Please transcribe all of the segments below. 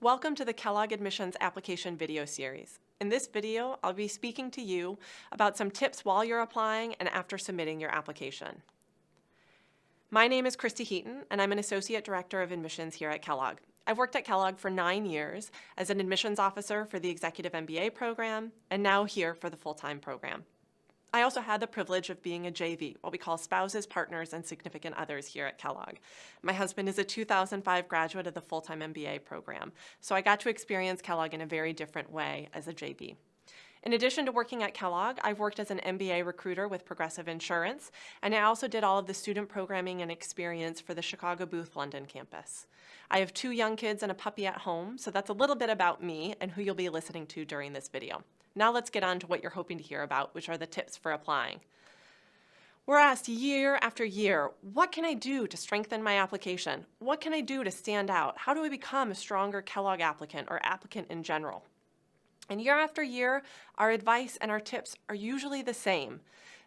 Welcome to the Kellogg Admissions Application video series. In this video, I'll be speaking to you about some tips while you're applying and after submitting your application. My name is Christy Heaton, and I'm an Associate Director of Admissions here at Kellogg. I've worked at Kellogg for 9 years as an admissions officer for the Executive MBA program, and now here for the full-time program. I also had the privilege of being a JV, what we call spouses, partners, and significant others here at Kellogg. My husband is a 2005 graduate of the full-time MBA program, so I got to experience Kellogg in a very different way as a JV. In addition to working at Kellogg, I've worked as an MBA recruiter with Progressive Insurance, and I also did all of the student programming and experience for the Chicago Booth London campus. I have 2 young kids and a puppy at home, so that's a little bit about me and who you'll be listening to during this video. Now let's get on to what you're hoping to hear about, which are the tips for applying. We're asked year after year, what can I do to strengthen my application? What can I do to stand out? How do I become a stronger Kellogg applicant or applicant in general? And year after year, our advice and our tips are usually the same.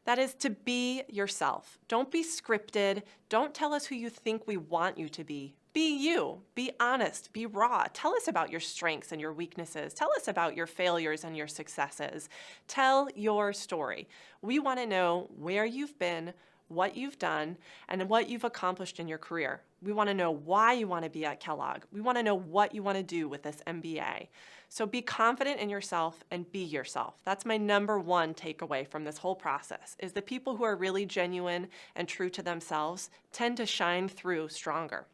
That is to be yourself. Don't be scripted. Don't tell us who you think we want you to be. Be you. Be honest. Be raw. Tell us about your strengths and your weaknesses. Tell us about your failures and your successes. Tell your story. We want to know where you've been, what you've done, and what you've accomplished in your career. We want to know why you want to be at Kellogg. We want to know what you want to do with this MBA. So be confident in yourself and be yourself. That's my number one takeaway from this whole process, is the people who are really genuine and true to themselves tend to shine through stronger.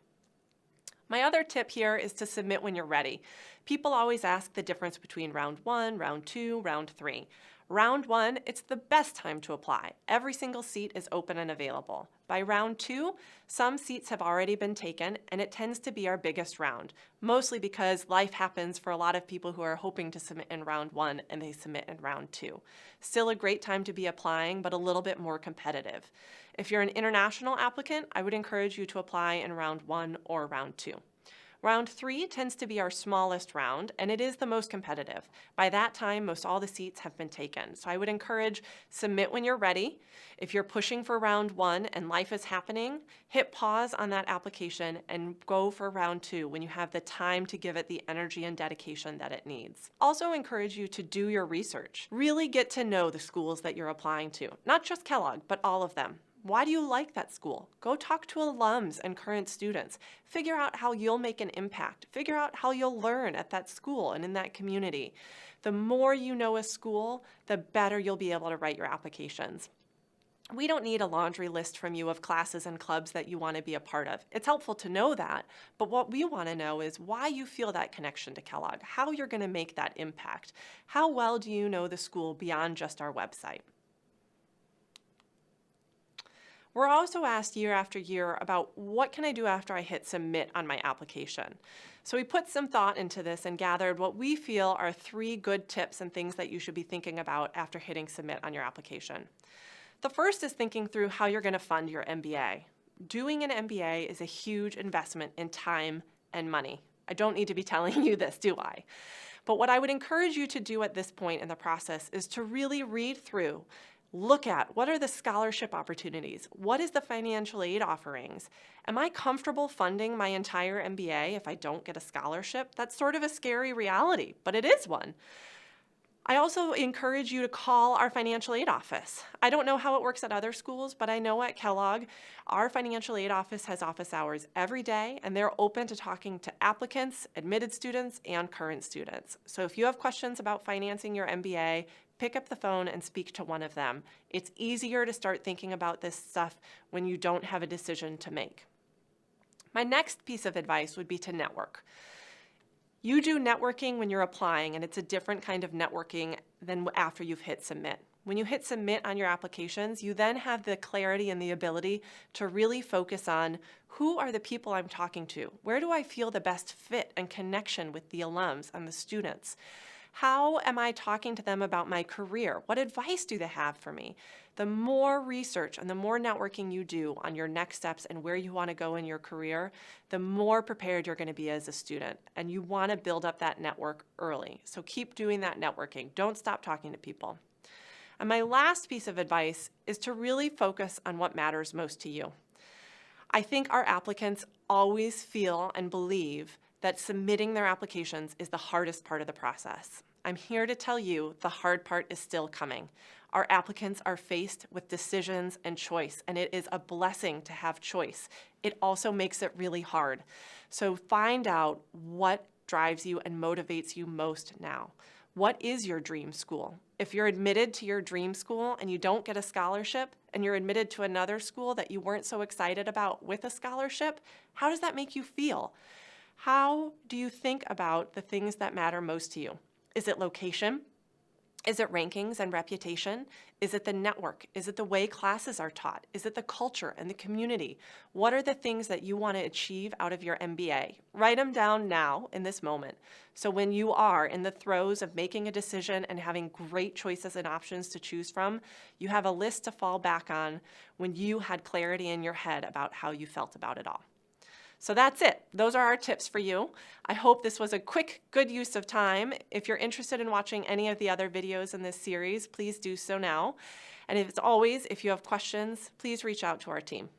My other tip here is to submit when you're ready. People always ask the difference between round 1, round 2, round 3. Round 1, it's the best time to apply. Every single seat is open and available. By round 2, some seats have already been taken, and it tends to be our biggest round, mostly because life happens for a lot of people who are hoping to submit in round 1 and they submit in round 2. Still a great time to be applying, but a little bit more competitive. If you're an international applicant, I would encourage you to apply in round 1 or round 2. Round 3 tends to be our smallest round, and it is the most competitive. By that time, most all the seats have been taken. So I would encourage submit when you're ready. If you're pushing for round 1 and life is happening, hit pause on that application and go for round 2 when you have the time to give it the energy and dedication that it needs. Also encourage you to do your research. Really get to know the schools that you're applying to, not just Kellogg, but all of them. Why do you like that school? Go talk to alums and current students. Figure out how you'll make an impact. Figure out how you'll learn at that school and in that community. The more you know a school, the better you'll be able to write your applications. We don't need a laundry list from you of classes and clubs that you want to be a part of. It's helpful to know that, but what we want to know is why you feel that connection to Kellogg, how you're going to make that impact. How well do you know the school beyond just our website? We're also asked year after year about what can I do after I hit submit on my application. So we put some thought into this and gathered what we feel are 3 good tips and things that you should be thinking about after hitting submit on your application. The first is thinking through how you're going to fund your MBA. Doing an MBA is a huge investment in time and money. I don't need to be telling you this, do I? But what I would encourage you to do at this point in the process is to really read through. Look at what are the scholarship opportunities? What is the financial aid offerings? Am I comfortable funding my entire MBA if I don't get a scholarship? That's sort of a scary reality, but it is one. I also encourage you to call our financial aid office. I don't know how it works at other schools, but I know at Kellogg, our financial aid office has office hours every day, and they're open to talking to applicants, admitted students, and current students. So if you have questions about financing your MBA, pick up the phone and speak to one of them. It's easier to start thinking about this stuff when you don't have a decision to make. My next piece of advice would be to network. You do networking when you're applying, and it's a different kind of networking than after you've hit submit. When you hit submit on your applications, you then have the clarity and the ability to really focus on who are the people I'm talking to? Where do I feel the best fit and connection with the alums and the students? How am I talking to them about my career? What advice do they have for me? The more research and the more networking you do on your next steps and where you want to go in your career, the more prepared you're going to be as a student. And you want to build up that network early. So keep doing that networking. Don't stop talking to people. And my last piece of advice is to really focus on what matters most to you. I think our applicants always feel and believe that submitting their applications is the hardest part of the process. I'm here to tell you the hard part is still coming. Our applicants are faced with decisions and choice, and it is a blessing to have choice. It also makes it really hard. So find out what drives you and motivates you most now. What is your dream school? If you're admitted to your dream school and you don't get a scholarship, and you're admitted to another school that you weren't so excited about with a scholarship, how does that make you feel? How do you think about the things that matter most to you? Is it location? Is it rankings and reputation? Is it the network? Is it the way classes are taught? Is it the culture and the community? What are the things that you want to achieve out of your MBA? Write them down now in this moment. So when you are in the throes of making a decision and having great choices and options to choose from, you have a list to fall back on when you had clarity in your head about how you felt about it all. So that's it. Those are our tips for you. I hope this was a quick, good use of time. If you're interested in watching any of the other videos in this series, please do so now. And as always, if you have questions, please reach out to our team.